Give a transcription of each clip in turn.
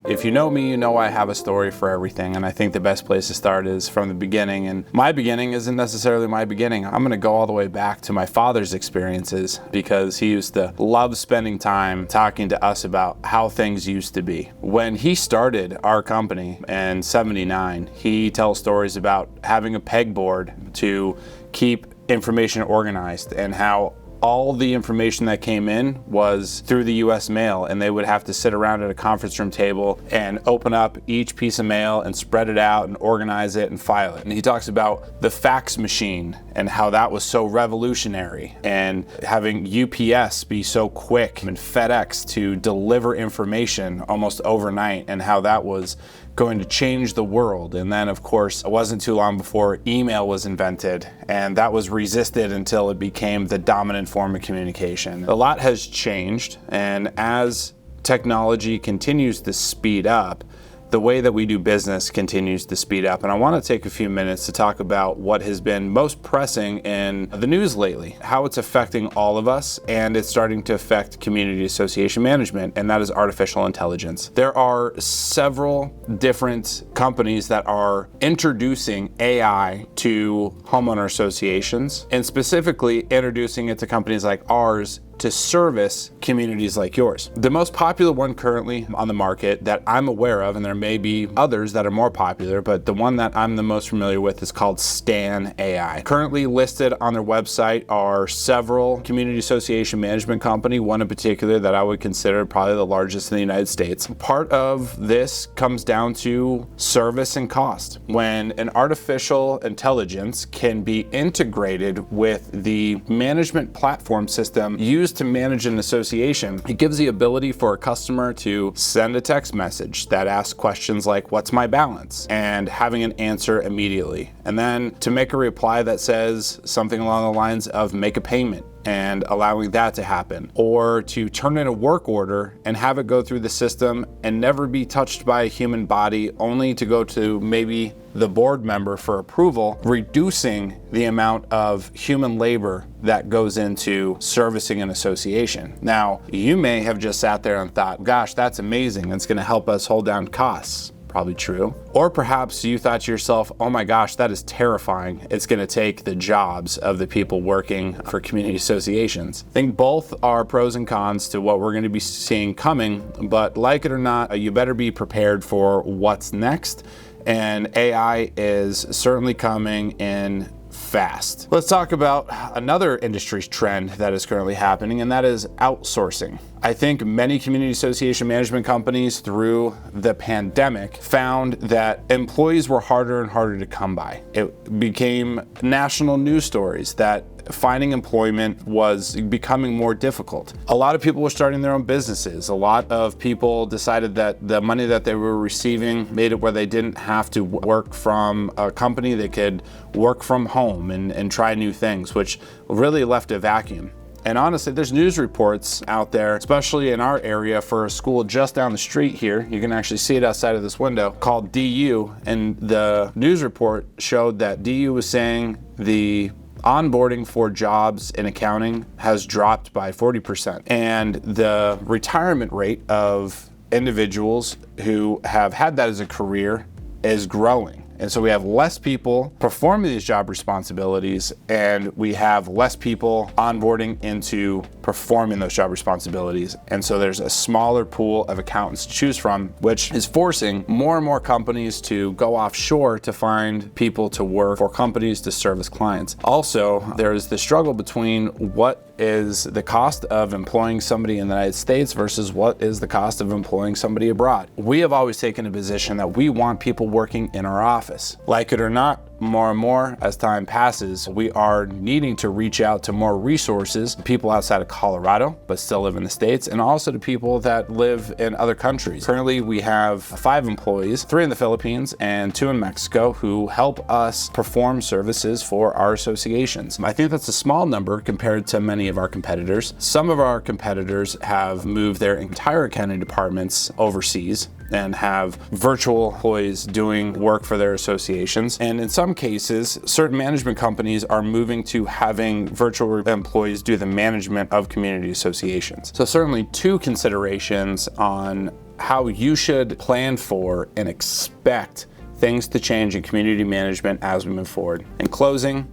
If you know me, you know I have a story for everything, and I think the best place to start is from the beginning. And my beginning isn't necessarily my beginning. I'm going to go all the way back to my father's experiences, because he used to love spending time talking to us about how things used to be. When he started our company in '79, he tells stories about having a pegboard to keep information organized, and how all the information that came in was through the US mail, and they would have to sit around at a conference room table and open up each piece of mail and spread it out and organize it and file it. And he talks about the fax machine and how that was so revolutionary, and having UPS be so quick and FedEx to deliver information almost overnight, and how that was going to change the world. And then, of course, it wasn't too long before email was invented, and that was resisted until it became the dominant form of communication. A lot has changed, and as technology continues to speed up, the way that we do business continues to speed up. And I want to take a few minutes to talk about what has been most pressing in the news lately, how it's affecting all of us, and it's starting to affect community association management, and that is artificial intelligence. There are several different companies that are introducing AI to homeowner associations, and specifically introducing it to companies like ours to service communities like yours. The most popular one currently on the market that I'm aware of, and there may be others that are more popular, but the one that I'm the most familiar with is called Stan AI. Currently listed on their website are several community association management company, one in particular that I would consider probably the largest in the United States. Part of this comes down to service and cost. When an artificial intelligence can be integrated with the management platform system used to manage an association, it gives the ability for a customer to send a text message that asks questions like, "What's my balance?" and having an answer immediately. And then to make a reply that says something along the lines of "make a payment," and allowing that to happen, or to turn in a work order and have it go through the system and never be touched by a human body, only to go to maybe the board member for approval, reducing the amount of human labor that goes into servicing an association. Now, you may have just sat there and thought, gosh, that's amazing, it's gonna help us hold down costs. Probably true. Or perhaps you thought to yourself, oh my gosh, that is terrifying. It's going to take the jobs of the people working for community associations. I think both are pros and cons to what we're going to be seeing coming, but like it or not, you better be prepared for what's next. And AI is certainly coming in fast. Let's talk about another industry trend that is currently happening, and that is outsourcing. I think many community association management companies through the pandemic found that employees were harder and harder to come by. It became national news stories that finding employment was becoming more difficult. A lot of people were starting their own businesses. A lot of people decided that the money that they were receiving made it where they didn't have to work from a company. They could work from home and try new things, which really left a vacuum. And honestly, there's news reports out there, especially in our area, for a school just down the street here. You can actually see it outside of this window, called DU. And the news report showed that DU was saying the onboarding for jobs in accounting has dropped by 40%. And the retirement rate of individuals who have had that as a career is growing. And so we have less people performing these job responsibilities, and we have less people onboarding into performing those job responsibilities. And so there's a smaller pool of accountants to choose from, which is forcing more and more companies to go offshore to find people to work for companies to service clients. Also, there's the struggle between what is the cost of employing somebody in the United States versus what is the cost of employing somebody abroad. We have always taken a position that we want people working in our office. Like it or not, more and more as time passes, we are needing to reach out to more resources, people outside of Colorado, but still live in the States, and also to people that live in other countries. Currently, we have 5 employees, 3 in the Philippines and 2 in Mexico, who help us perform services for our associations. I think that's a small number compared to many of our competitors. Some of our competitors have moved their entire accounting departments overseas and have virtual employees doing work for their associations. And in some cases, certain management companies are moving to having virtual employees do the management of community associations. So certainly 2 considerations on how you should plan for and expect things to change in community management as we move forward. In closing,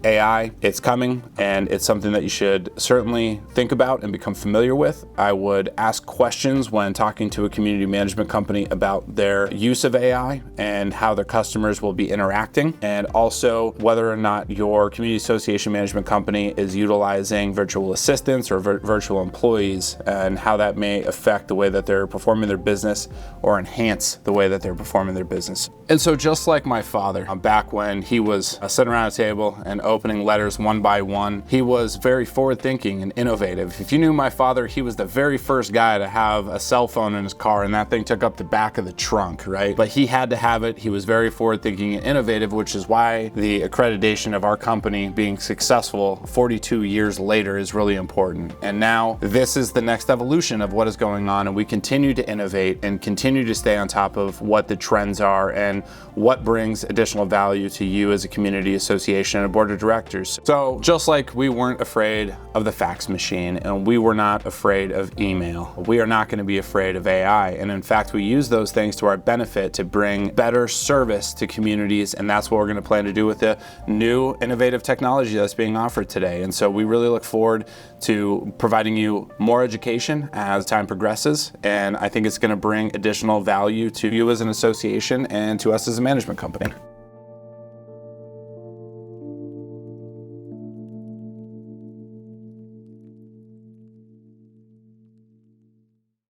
AI, it's coming, and it's something that you should certainly think about and become familiar with. I would ask questions when talking to a community management company about their use of AI and how their customers will be interacting, and also whether or not your community association management company is utilizing virtual assistants or virtual employees, and how that may affect the way that they're performing their business or enhance the way that they're performing their business. And so just like my father, back when he was sitting around a table and opening letters one by one, he was very forward-thinking and innovative. If you knew my father, he was the very first guy to have a cell phone in his car, and that thing took up the back of the trunk, right? But he had to have it. He was very forward-thinking and innovative, which is why the accreditation of our company being successful 42 years later is really important. And now this is the next evolution of what is going on, and we continue to innovate and continue to stay on top of what the trends are and what brings additional value to you as a community association and a board of directors. So just like we weren't afraid of the fax machine and we were not afraid of email, we are not going to be afraid of AI. And in fact, we use those things to our benefit to bring better service to communities. And that's what we're going to plan to do with the new innovative technology that's being offered today. And so we really look forward to providing you more education as time progresses. And I think it's going to bring additional value to you as an association and to us as a management company.